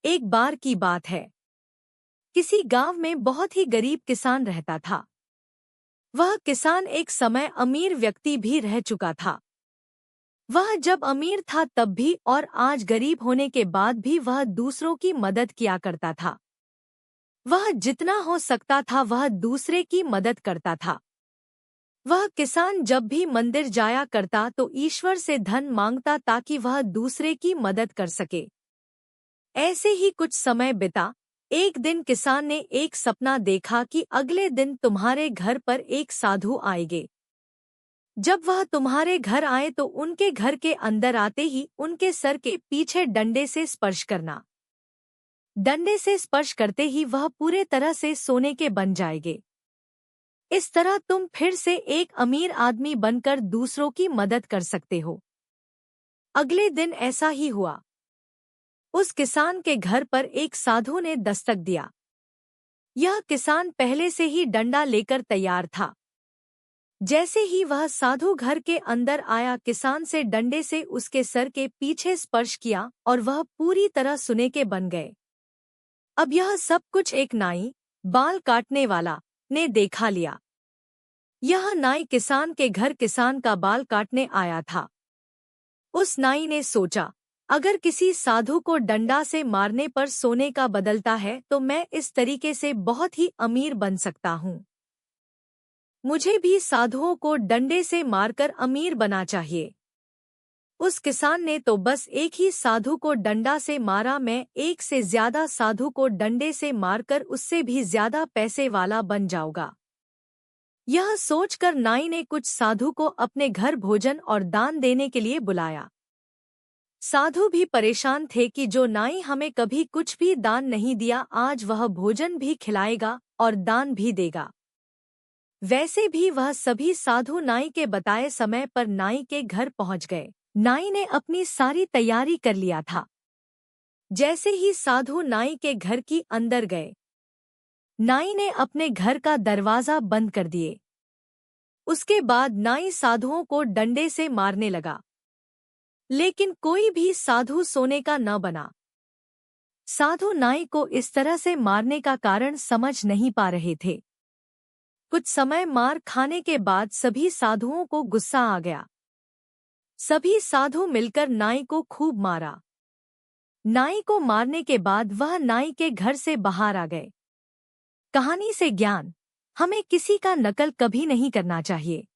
एक बार की बात है। किसी गांव में बहुत ही गरीब किसान रहता था। वह किसान एक समय अमीर व्यक्ति भी रह चुका था। वह जब अमीर था तब भी और आज गरीब होने के बाद भी वह दूसरों की मदद किया करता था। वह जितना हो सकता था वह दूसरे की मदद करता था। वह किसान जब भी मंदिर जाया करता तो ईश्वर से धन मांगता ताकि वह दूसरे की मदद कर सके। ऐसे ही कुछ समय बिता। एक दिन किसान ने एक सपना देखा कि अगले दिन तुम्हारे घर पर एक साधु आएंगे। जब वह तुम्हारे घर आए तो उनके घर के अंदर आते ही उनके सर के पीछे डंडे से स्पर्श करना। डंडे से स्पर्श करते ही वह पूरे तरह से सोने के बन जाएंगे। इस तरह तुम फिर से एक अमीर आदमी बनकर दूसरों की मदद कर सकते हो। अगले दिन ऐसा ही हुआ। उस किसान के घर पर एक साधु ने दस्तक दिया। यह किसान पहले से ही डंडा लेकर तैयार था। जैसे ही वह साधु घर के अंदर आया, किसान से डंडे से उसके सर के पीछे स्पर्श किया और वह पूरी तरह सुने के बन गए। अब यह सब कुछ एक नाई, बाल काटने वाला, ने देखा लिया। यह नाई किसान के घर किसान का बाल काटने आया था। उस नाई ने सोचा, अगर किसी साधु को डंडा से मारने पर सोने का बदलता है तो मैं इस तरीके से बहुत ही अमीर बन सकता हूँ। मुझे भी साधुओं को डंडे से मारकर अमीर बना चाहिए। उस किसान ने तो बस एक ही साधु को डंडा से मारा, मैं एक से ज्यादा साधु को डंडे से मारकर उससे भी ज्यादा पैसे वाला बन जाऊंगा। यह सोचकर नाई ने कुछ साधु को अपने घर भोजन और दान देने के लिए बुलाया। साधु भी परेशान थे कि जो नाई हमें कभी कुछ भी दान नहीं दिया, आज वह भोजन भी खिलाएगा और दान भी देगा। वैसे भी वह सभी साधु नाई के बताए समय पर नाई के घर पहुंच गए। नाई ने अपनी सारी तैयारी कर लिया था। जैसे ही साधु नाई के घर की अंदर गए, नाई ने अपने घर का दरवाजा बंद कर दिए। उसके बाद नाई साधुओं को डंडे से मारने लगा, लेकिन कोई भी साधु सोने का न बना। साधु नाई को इस तरह से मारने का कारण समझ नहीं पा रहे थे। कुछ समय मार खाने के बाद सभी साधुओं को गुस्सा आ गया। सभी साधु मिलकर नाई को खूब मारा। नाई को मारने के बाद वह नाई के घर से बाहर आ गए। कहानी से ज्ञान, हमें किसी का नकल कभी नहीं करना चाहिए।